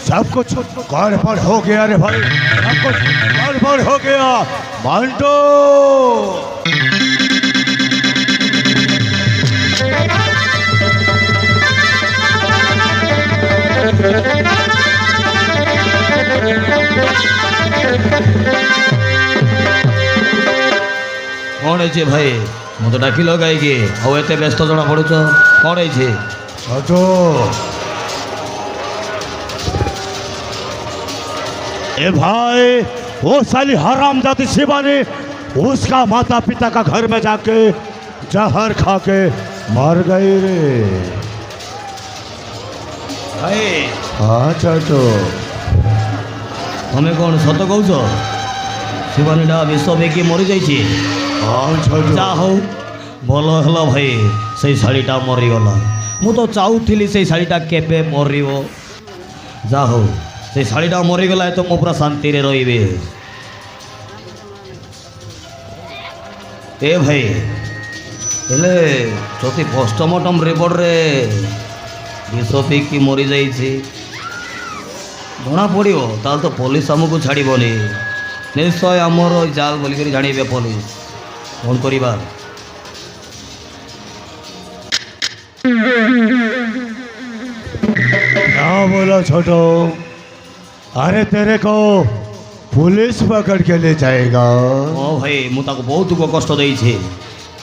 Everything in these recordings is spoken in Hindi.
सब कुछ गड़बड़ हो गया रे भाई, सब कुछ गड़बड़ हो गया। मंटू कौन है भाई? मत डाक कहीं आते व्यस्त जना पड़ुच कौन है? छोटू ए भाई, वो साली हराम जाती शिवानी उसका माता पिता का घर में जाके जहर खा के मर गई रे भाई। हाँ छोटू, तुम्हें कौन सत कौच? शिवानीटा विष बेकी मरी जाइए। हाँ छोटू, जा हो भल है भाई, से शाड़ीटा मरीगला। मु तो चाहूली से शाड़ीटा केबे मरिबो। जा हो से शाड़ीटा मरीगला तो मु पूरा शांति रे रहिबे। ए भाई हेले जदि पोस्टमार्टम रिपोर्ट रे विष पीकी मरी जाइए जना पड़ो ताल तो पुलिस आमको छाड़बनी। निश्चय आमर जाल बोलिक जाने पुलिस कौन करवा। क्या बोला छोटू? अरे तेरे को पुलिस पकड़ के ले जाएगा? हाँ भाई मुझे बहुत दुख कष्ट देछे।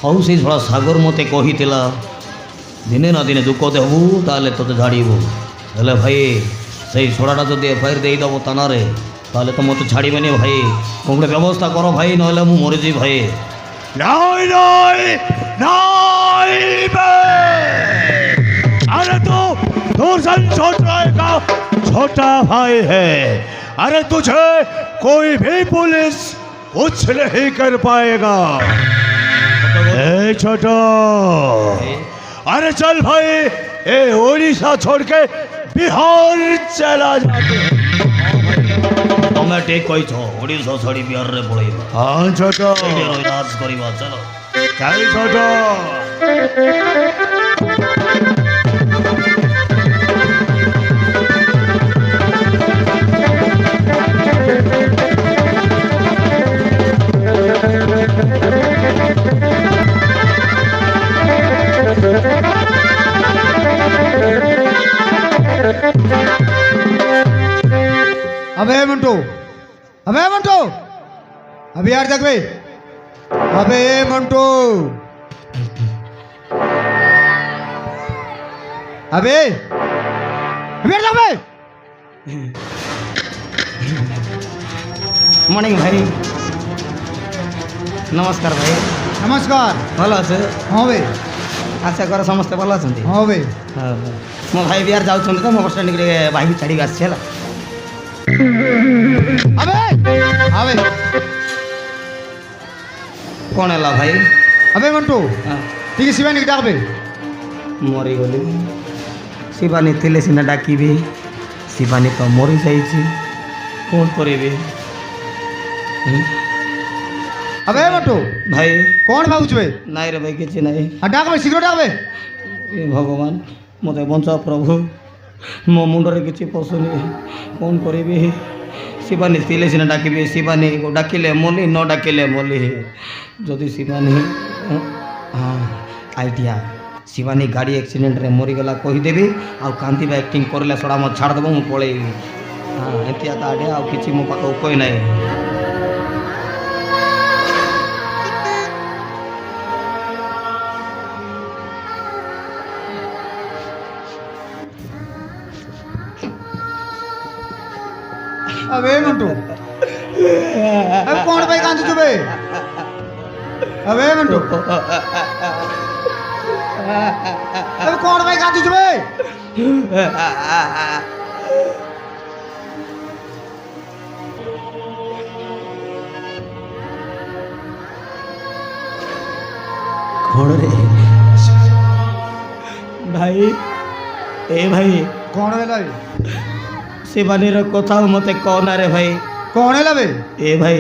आउ से छोड़ा सागर मते कहीला दिने ना दिने दुख देबू ताले तो झाड़बू। हेले भाई से छोड़ाटा जब एफआईआर देदेव थाना ताले तो मत छाड़बे भाई। कौन व्यवस्था कर भाई ना मु मरीजी भाई। नहीं नहीं नहीं बे। अरे तू दूसरा छोटा भाई है। अरे तुझे कोई भी पुलिस कुछ नहीं कर पाएगा। ए छोटो, अरे चल भाई, ए उड़ीसा छोड़ के बिहार चला जाते। तुम्हें ठीक कही ओडिशा छाड़ी बिहार रे पड़ेगा। हाँ छोटो, राज करवा चलो। चल छोटो। अबे मंटू, अबे मंटू, अभी यार देख भाई, अबे मंटू, अबे अबे यार भाई। मॉर्निंग भाई, नमस्कार भाई। नमस्कार। भल अच्छे? हाँ भाई। आशा कर समस्ते भल अच्छा? हाँ भाई। मो भाई बिहार जाऊँ तो मो बस स्टैंड भाई छाड़ी आसी है। अबे अबे कौन है भाई? अबे मंटू, ठीक है शिवानी की डाक भाई। मरी गली शिवानी थी सीना डाकबी। शिवानी तो मरी जाइए कौन करी। अबे मंटू भाई कौन भाई भाई? नाई रे भाई किसी नाई। डाक भाई शीघ्र डाक भाई। भगवान मत बंचा प्रभु, मो मुंडरे किसी पशुनी कौन करी। शिवानी थी सीना डाकबी। शिवानी को डाकिले मोली न डाकिले मोली। जदि शिवानी हाँ आइडिया शिवानी गाड़ी एक्सीडेंट रे मरीगला कहीदेवी आ कांतिबा एक्टिंग करले सड़ा मत छाड़ देव मुझे पलैबी। हाँ एतिया तो आड़े आ कि मो पाख उपाय ना। अबे मंटू, अबे कौन भाई कांदू चुबे? अबे मंटू, अबे कौन भाई कांदू चुबे? कौन रे भाई? ए भाई कौन है लाई? शिवानी कथा मत कौन रे भाई? कौन है लबे? ए भाई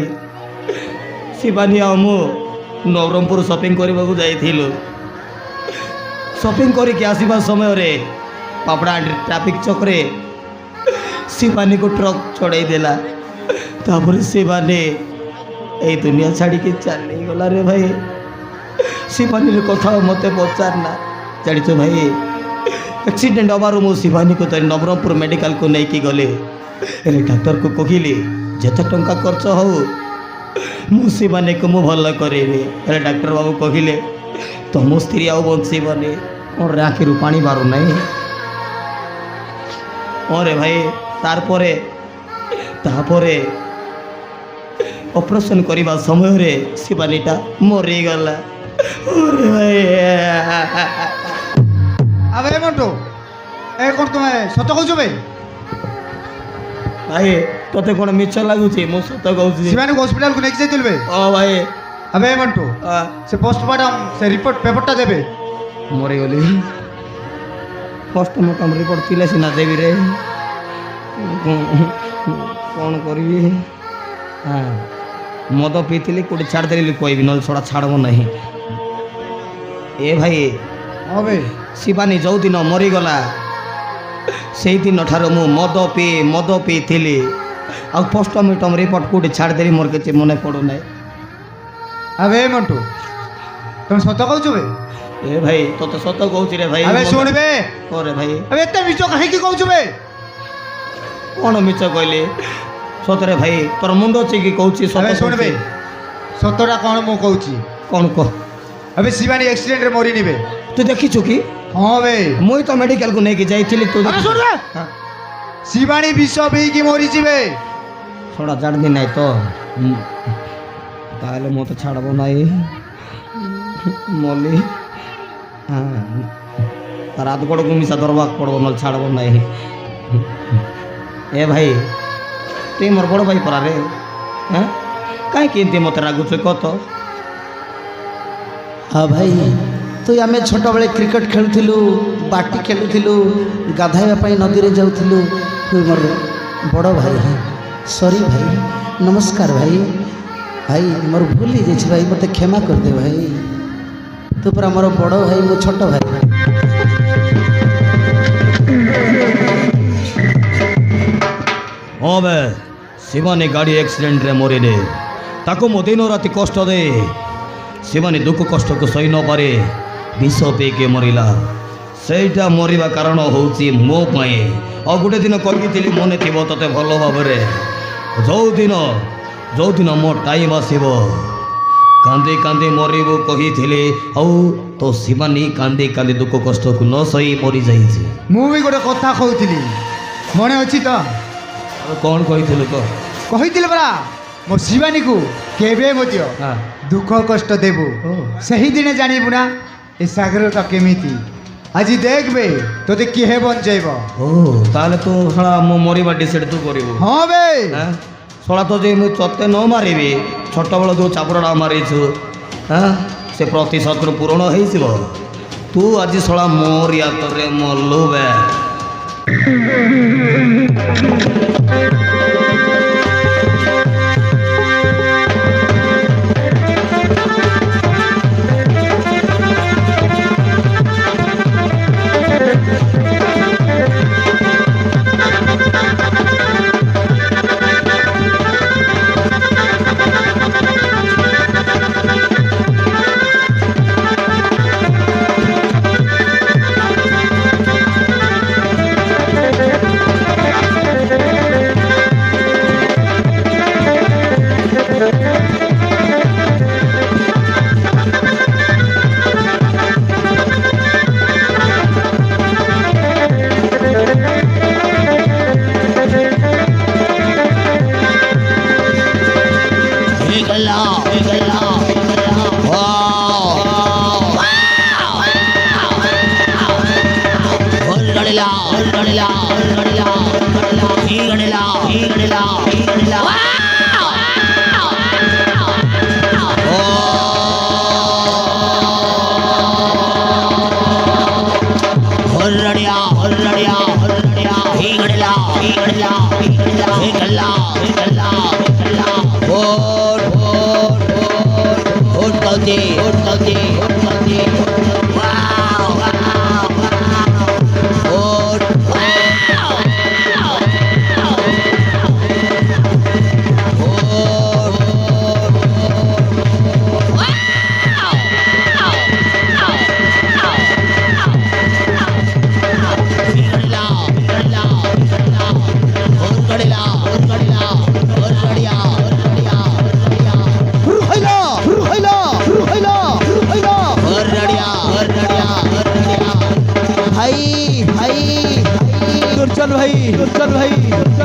शिवानी आमु नवरंगपुर शॉपिंग करने को जाइलु। शॉपिंग करके आसवा समय रे पापड़ा ट्रैफिक चक्रे शिवानी को ट्रक चढ़ाई देला तापर शिवानी এই দুনিয়া ছাড়িকি চালি গলা রে ভাই শিবানীর কথা মতে পচারনা জানিছ ভাই एक्सीडेंट हबार मु शिवानी को धरी नवरंगपुर मेडिकल को लेकिन गले हेले डाक्टर को कहली जिते टंका खर्च हो मु शिवानी को मु भल करी हेले डाक्टर बाबू कहले तुम स्त्री आउ बंचीबनी कौन आखिर पानी बारू ना अरे भाई तारपरे ऑपरेशन करवा समय रे शिवानीटा मरीगला अरे भाई अबे मंटू ए कौन तुम्हें सत कहूछ बे भाई तोते कौन मिछ लगुच मु सत कहूँ शिवानी को हॉस्पिटल को लेके जाइल बे ओ भाई अबे मंटू से पोस्टमार्टम से रिपोर्ट पेपरटा देबे मरी गली पोस्टमार्टम रिपोर्ट थिले सिना देबी रे कौन करी हाँ मद पीली कोटी छाड़ देली कहबी न छोड़ा छाड़ब नहीं ए भाई हाँ बे शिवानी जो दिन मरीगला से दिन ठार मु मद पी थी आ पोस्टमार्टम रिपोर्ट कोटी छाड़देली मोर किसी मन पड़ूना अबे मंटू तुम सत कहूछ बे ए भाई तो सत कहूँ रे भाई अबे सुन बे करे भाई अबे एते मिछ कहीं की कहूछ बे कौन मिछ कहली सतरे भाई तोर मुंड अच्छे कि कहूँ अबे सुन बे सतटा कौन मु कहूछ कौन कह अबे शिवानी एक्सीडेंट रे मरी निबे तू देखीचु कि हाँ बे मुई तो मेडिकल को लेके जाइली तू अबे सुन बे शिवानी विष पी की मरी जिबे थोड़ा जानी ना तो ताले मत छाड़ब ना मली हाँ रात गोड़ को मिसा दरबाक पड़ब न छाड़ब ना ए भाई तु मोर बड़ भाई परा रे हाँ कहीं मत रागुच कह तो हाँ भाई तो आम छोट बेले क्रिकेट खेलुलु बाटी खेलुलु गाधाइबा नदी में जाऊँ मोर बड़ भाई सॉरी भाई नमस्कार भाई भाई मोर भूल ही जाइए भाई मत क्षमा कर दे भाई तू पूरा मोर बड़ भाई मो छोट भाई हाँ बे शिवानी गाड़ी एक्सीडेंट रे मरीले ताको मो दिन राति कष्ट दे शिवानी दुख कष्ट को सही न पारे विष पीके मरला सेटा मरवा कारण हूँ मो पाए और गोटे दिन कही मन थी ते भल भाव जो दिन मो टाइम आसब कांदी कांदी मरबू कही तो शिवानी कांदी कांदी दुख कष्ट को न सही मरी जाइए मु भी गोटे कथा कहूली मन अच्छी तो कौन कही कही परा मो शिवानी को केबे मध्य दुख कष्ट देबू सही दिन जानबू ना ए सागरता केमिति आज देख बे तोते किहे बंचेब ओ ताले तो सला मो मरिबा डिसाइड तू करिवो हां बे सला तो जे मु तते न मारिबी छोट बेल जो चापड़ा मारिछु हां से प्रतिशत पूर्ण होइसिबो तू आज सला मोर यातरे मल्लु बे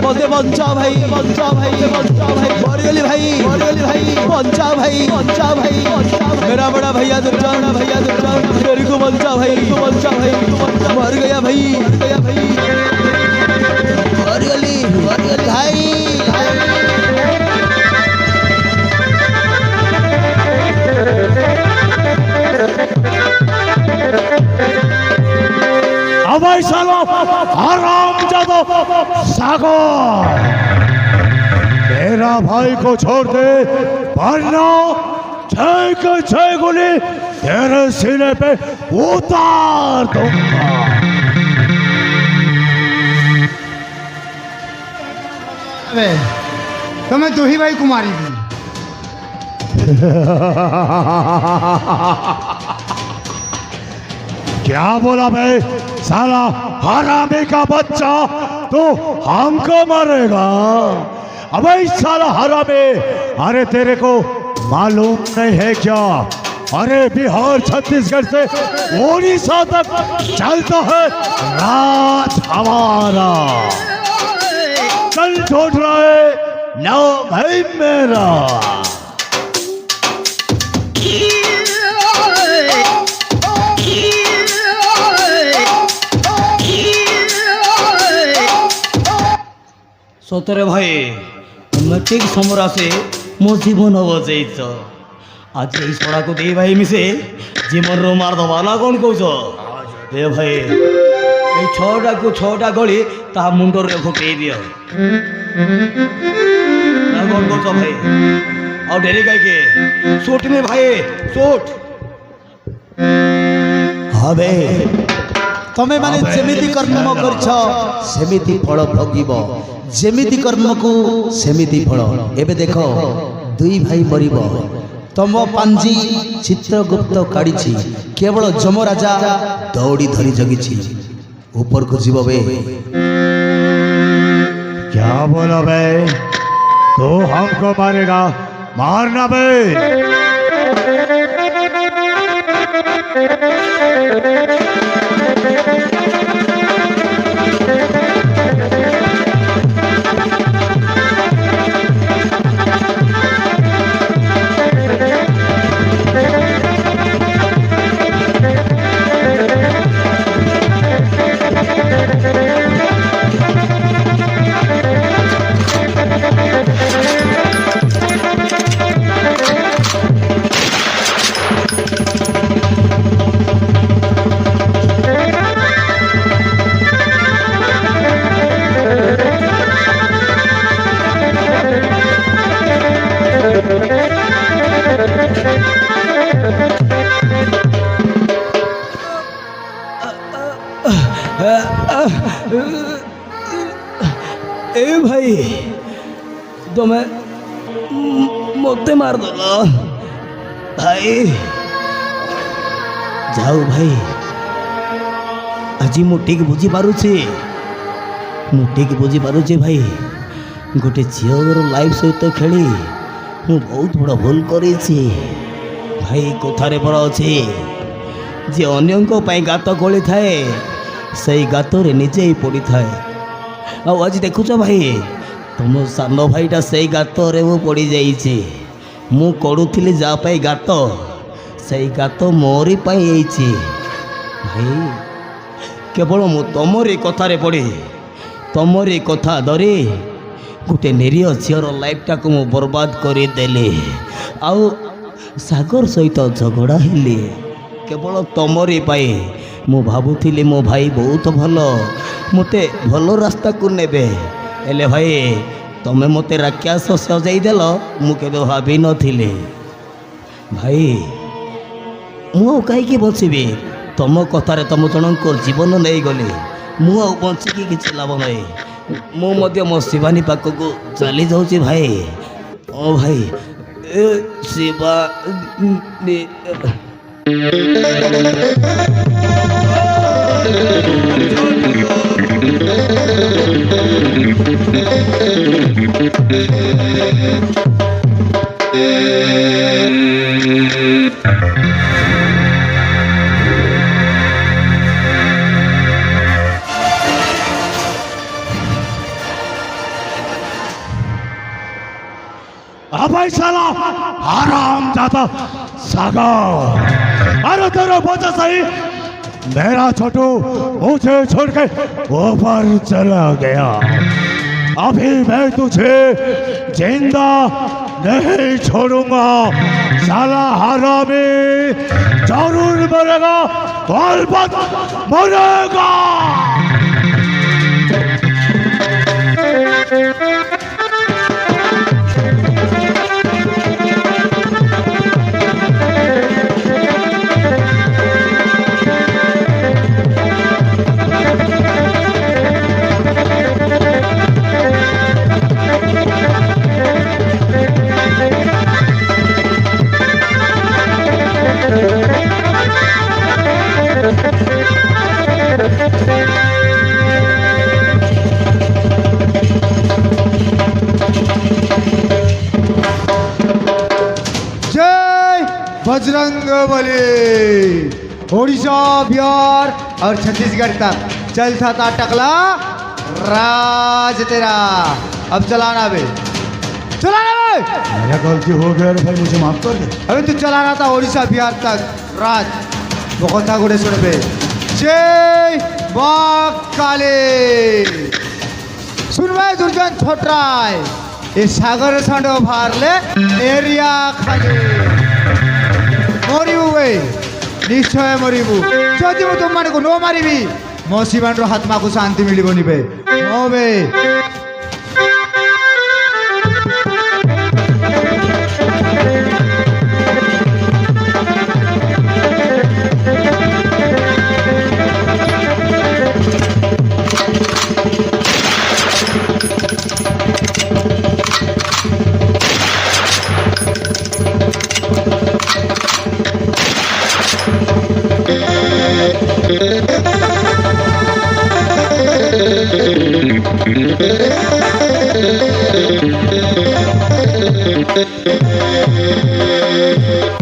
मते बंचा भाई मरगली भाई बंचा भाई मेरा बड़ा भैया दुर्जन मेरे को बंचा भाई मर गया भाई मरगली भाई अब ऐसा लो आराम जादो सागर मेरा भाई को छोड़ दे वरना छह गोली तेरे सीने पे उतार दूंगा। अबे तुम्हें दो ही भाई कुमारी भी क्या बोला भाई साला हरामी का बच्चा तो हमको मारेगा। अबे साला हरामी अरे तेरे को मालूम नहीं है क्या अरे बिहार छत्तीसगढ़ से उड़ीसा तक चलता है राज हमारा। कल छोड़ रहा है नाम है मेरा। सतरे भाई तुम्हें ठीक समय आसे मो जीवन बचेच आज ये सड़ा को दे भाई मिसे जीवन रो मार दबा ना कौन कौच ए भाई ये छटा गली ता मुंडर रे फुके दियो ना कौन कौच भाई और डेरी गाय के सूट में भाई सूट हबे तमे माने जेमिति कर्म करछ सेमिति फल भोगिब जेमिति कर्म को सेमिति फल। एबे देखो दुई भाई मरिब तम पांजी चित्रगुप्त काढ़ी केवल जम राजा दौड़ी धरी जगी ऊपर को जीव बे। क्या बोला बे तो हमको मारेगा मारना बे। ए भाई तुम्हें मते मार दला भाई जाओ भाई आज मुझे बुझी पारुचे भाई गोटे झीवर लाइफ सहित खेली मु बहुत बड़ा भूल करी भाई कथारे पर अच्छे जे अन्यों गात खोली थाए से गातरे निजे ही पड़ी थाए। आज देखुच भाई तुम सान भाईटा से गातरे मु पड़ी जाइए मु करूली जहाँ गात से गात मोरी पाई भाई केवल मु तमरी कथारे पड़ी तमरी कथा धरी गोटे निरीह झीर लाइफटा को मु बर्बाद करदेली आउ सागर सहित झगड़ा हेली केवल तमरी पाई मु भावुली मो भाई बहुत भल मते भल रास्ता को नेबे एले भाई तमे मते राक्षस सजाई देल मु केबे भाभी नथिले भाई मु कहीं बचबी तुम कथार तुम जनक जीवन नहीं गली मु बचिकी किसी लाभ नहीं मु मो शिवानी पाखक चली जाऊँ भाई ओ भाई शिवा अबे साला हराम जाता सागर, अरे तेरा वजह से ही मेरा छोटू मुझे छोड़ के ऊपर चला गया। अभी मैं तुझे जिंदा नहीं छोड़ूंगा साला हरामी, जरूर मरेगा, अलबत्त मरेगा। जय बजरंग बली। उड़ीसा, बिहार और छत्तीसगढ़ तक चलता था टकला राज तेरा। अब चलाना बे, चलाना बे। मेरा गलती हो गया रे भाई, मुझे माफ कर दे। अभी तू चला रहा था उड़ीसा बिहार तक राज, वो कथा गुड़े सुन बे। जय माँ काली। सुन भाई दुर्जन छोटराय, ये सागर सांडो भारले एरिया खाली मरिबु वे, निश्चय मरिबु। जदि मु तुम माने को नो मारिबी मो शिवान रो आत्मा को शांति मिलिबनी बे। ओ बे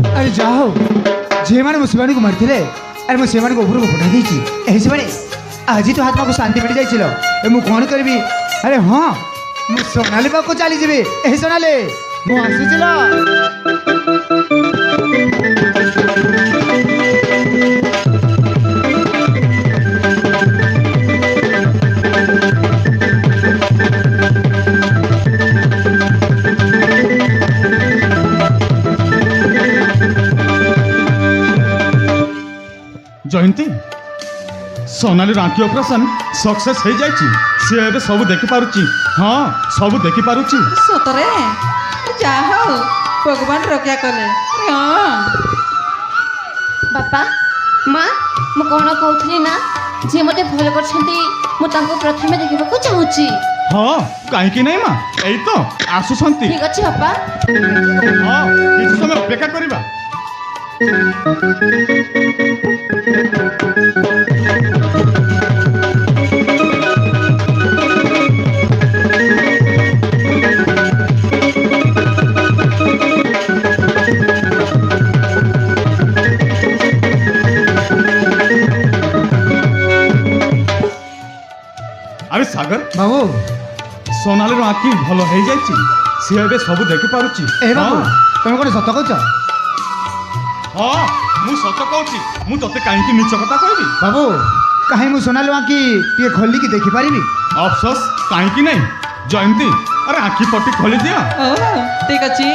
अरे जाओ जे माने मुसलमान को मारथिले, अरे मु सेमान को ऊपर को फटा देछि। एही से माने आज तो आत्मा को शांति मिल जाइछिलो। ए मु कोन करबी? अरे हां मु सोनाली बाबू को चली जेबे। एही सोनाली मु आसुचिलो। जयंती सोनाली रांकी ऑपरेशन सक्सेस हो जाइए, सी एबे सब देखि पारुची। हाँ सब देखि पारुची। सतरे जा हो भगवान रक्षा कले। हाँ बापा माँ मु कौन कहूली ना जी मते भल कर प्रथमे देखा चाहूँगी। हाँ कहीं नहीं माँ, यही तो आसुसंती। ठीक अच्छे बापा। हाँ किसी समय अपेक्षा करिबा। अरे सागर बाबू सोनाली आँखि भल हो जाइए, सी एबे सब देखि पारुची। ए बाबू तुम कोन सत कहछ? हाँ मु सत कहूची, मु तते काहे मिछ कथा कहबी? बाबू कहीं मु सोनाली आँखि टे खोली की देखि पारिबी? अफसोस कहीं नहीं जयंती, अरे आँखि पट्टी खोली दिया। ठीक अच्छी।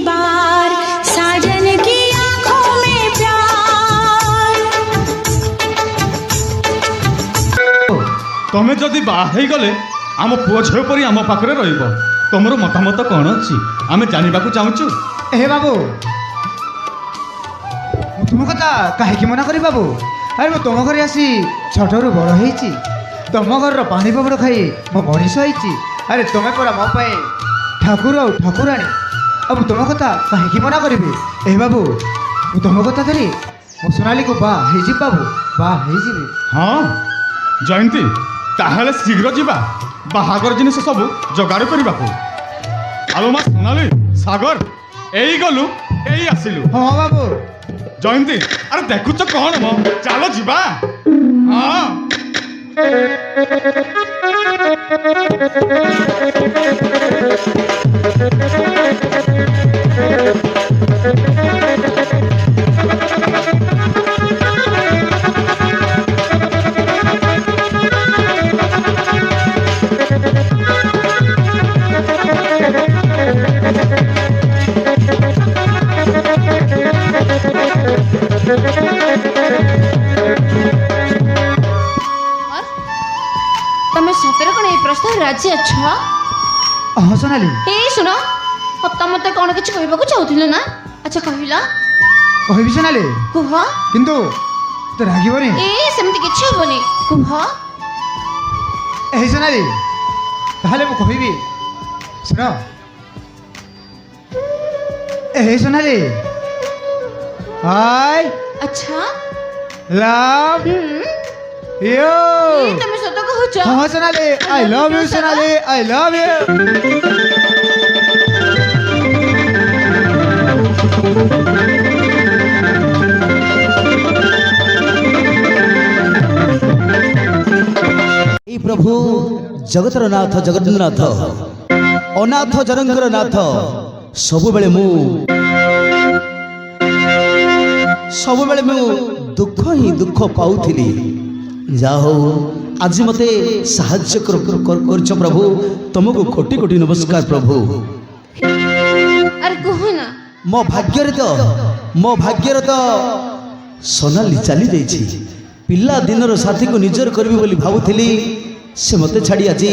बार साजन की आंखों में प्यार। तमें जदि बाहर गले आम पुओ झील परी आम पाखरे रहिब, तुमर मतामत कौन अच्छी आम जानवा चाहूँ। हे बाबू तुम कथा कहीं मना करी बाबू? अरे मैं तुम घर आसी छोटू बड़ होती, तुम घर पानी पबड़ खाई मो मनीष होती। अरे तुम्हें परा मो पाए ठाकुर और ठाकुराणी। अब तुम कथा कहीं मना करी? ए बाबू तुम कथा धरी मो सोनाली को बाजी बाबू बाजी। हाँ जयंती ताहले शीघ्र जीवा, बाहागर जिनिस सब जोगाड़ करने। আলো মা সোনালি সাগর এই গলু এই আসিলু ହଁ ବାବୁ জয়ন্তী আরে দেখুছ কଣ ম চাল ଯିବା ହଁ ତମେ ସତରେ କ'ଣ ଏଇ ପ୍ରସ୍ତାବ ରାଜି ଅଛ? ହଁ ସୋନାଲି ଏଇ ଶୁଣ ତମେ ମତେ କ'ଣ କିଛି କହିବାକୁ ଚାହୁଁଥିଲ ନା? ଆଚ୍ଛା କହିଲ, କହିବି ସୋନାଲି କୁହ। କିନ୍ତୁ ତୁ ରାଗିବନି ଏଇ ସେମିତି କିଛି ହବନି, କୁହ। ଏହି ସୋନାଲି ତାହେଲେ ମୁଁ କହିବି ଶୁଣ ଏହି ସୋନାଲି ଆଇ ଆଚ୍ଛା ଲଭ୍ ୟେ ୟୁ ତମେ ସତ କହୁଛ? ହଁ Sonali I love you Sonali I love you এই প্রভু জগতর নাথ জগন্নাଥ অনাথ জনଙ୍କର ନାଥ ସବୁବେଳେ ମୁଁ ଦୁଃଖ ହିଁ ଦୁଃଖ ପାଉଥିଲି। ଯାହା ହଉ ଆଜି ମୋତେ ସାହାଯ୍ୟ କରୁଛ ପ୍ରଭୁ, ତମକୁ କୋଟି କୋଟି ନମସ୍କାର ପ୍ରଭୁ। ଆରେ କୁହ ନା। ମୋ ଭାଗ୍ୟରେ ତ ସୋନାଲି ଚାଲି ଯାଇଛି। ପିଲା ଦିନର ସାଥୀକୁ ନିଜର କରିବି ବୋଲି ଭାବୁଥିଲି, ସେ ମୋତେ ଛାଡ଼ି ଆଜି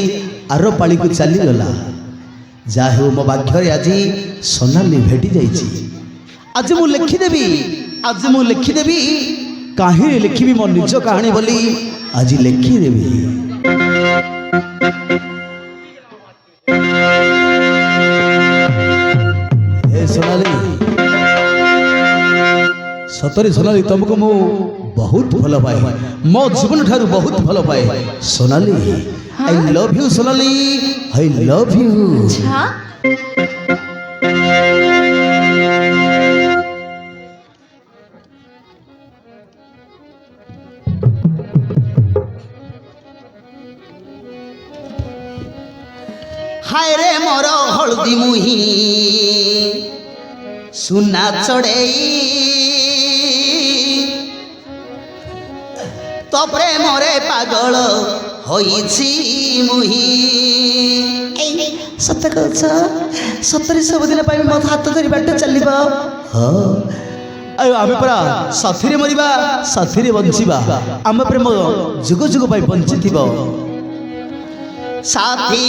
ଆର ପାଳିକୁ ଚାଲିଗଲା। ଯାହା ହେଉ ମୋ ଭାଗ୍ୟରେ ଆଜି ସୋନାଲି ଭେଟି ଯାଇଛି। ଆଜି ମୁଁ ଲେଖିଦେବି କାହିଁରେ ଲେଖିବି ମୋ ନିଜ କାହାଣୀ ବୋଲି ଆଜି ଲେଖିଦେବି। ହେ ସୋନାଲି, ସତରେ ସୋନାଲି ତମକୁ ମୁଁ ବହୁତ ଭଲ ପାଏ, ମୋ ଜୀବନ ଠାରୁ ବହୁତ ଭଲ ପାଏ Sonali. I love you Sonali, I love you. ଆଚ୍ଛା হায় রে মর হলদি মুহি সুনা চড়েই তো প্রেমরে পাগল হইছি মুহি। সত কହୁଛ? ସତରେ ସବୁଦିନ ପାଇଁ ମୋ ହାତ ଧରି ବାଟ ଚାଲିବ? ହଁ, ଆଉ ଆମେ ପରା ସାଥିରେ ମରିବା, ସାଥିରେ ବଞ୍ଚିବା। ଆମ ପ୍ରେମ ଯୁଗ ଯୁଗ ପାଇଁ ବଞ୍ଚିଥିବ। ସାଥୀ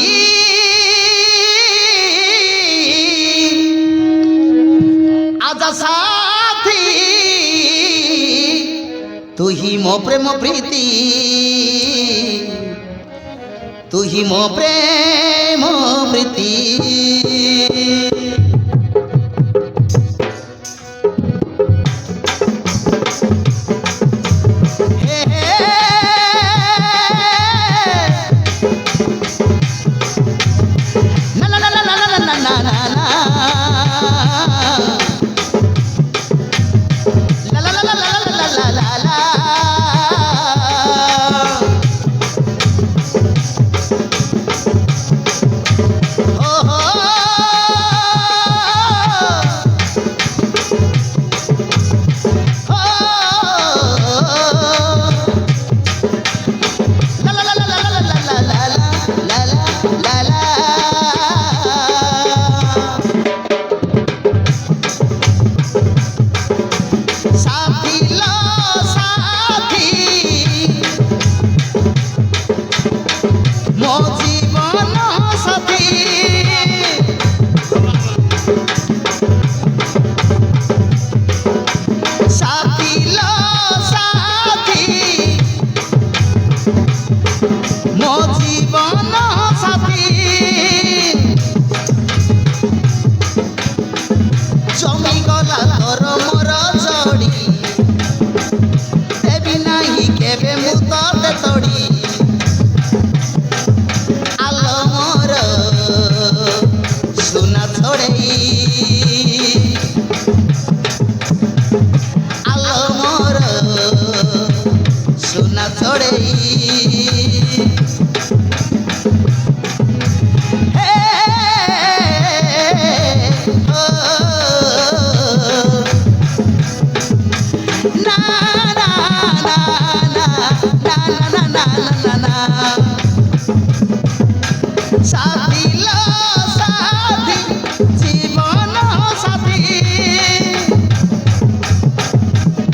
आजा साथी, तू ही मो प्रेम प्रीति, तू ही मो प्रेम प्रीति। Oh সাথী লো সাথী জীবন সাথী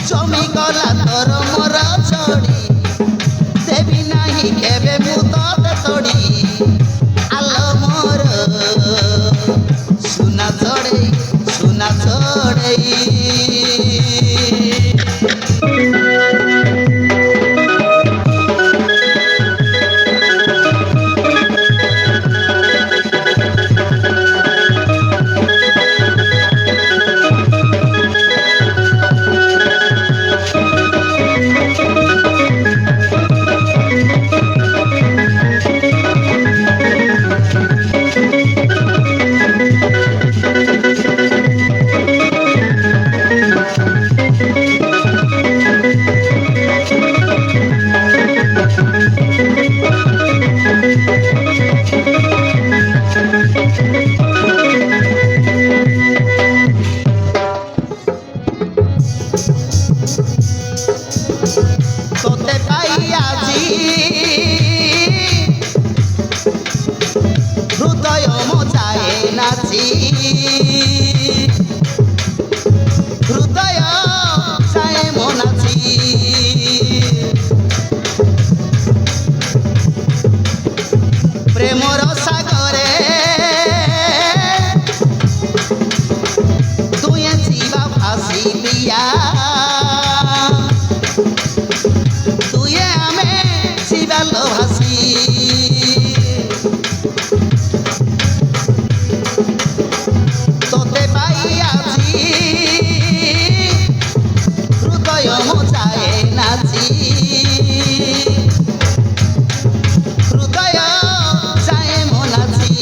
জমি গলা তোর মোর ছড়ি দেবি নাহি কেবে মু তোতে তড়ি আলো মোর সুনা ছড়েই সুনা ছড়েই তোতে পাইয়াছি হৃদয় মজায় নাচি হৃদয় চায় মনাচি প্রেমর সাগরে তুই জীবা ভাসি পিয়া তুয়ে আমি শিবালো ভাসি তোতে পাইয়াছি হৃদয় মজায় নাচি হৃদয় চায় মনাচি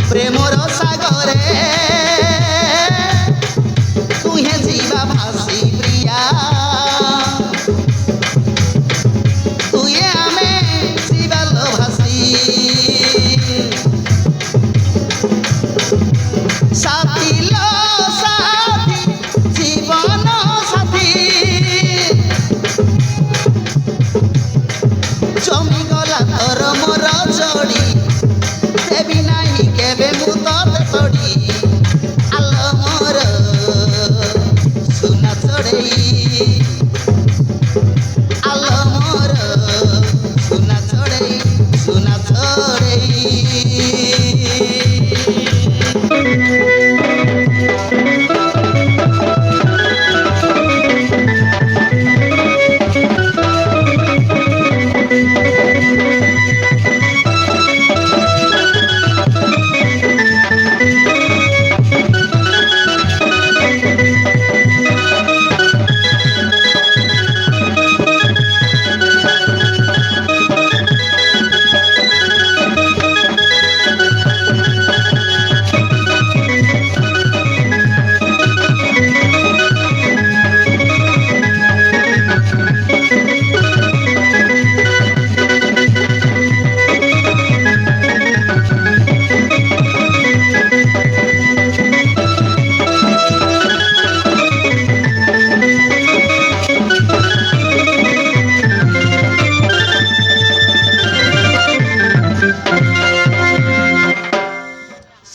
প্রেমর সাগরে তুহে জীবা ভাসি প্রিয়া তুয়ে আমি শিবালো ভাসি সাথী লো সাথী জীবন সাথী জমি গলা তোর মোর ছড়ি দেবি নাহি কেবে মু তোতে তড়ি আলো মোর সুনা ছড়েই আলো মোর সুনা ছড়েই সুনা ছড়েই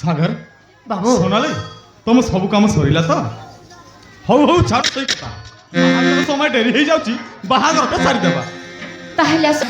ସାଗର ବାବୁ সোনালি ତମ ସବୁ କାମ ସରିଲା ତ ହଉ ହଉ ଛାଡ଼ ସେଇ କଥା ବାହାଘର ସମୟ ଡେରି ହେଇଯାଉଛି ବାହାଘରଟା ସାରିଦେବା ତାହେଲେ ଆସ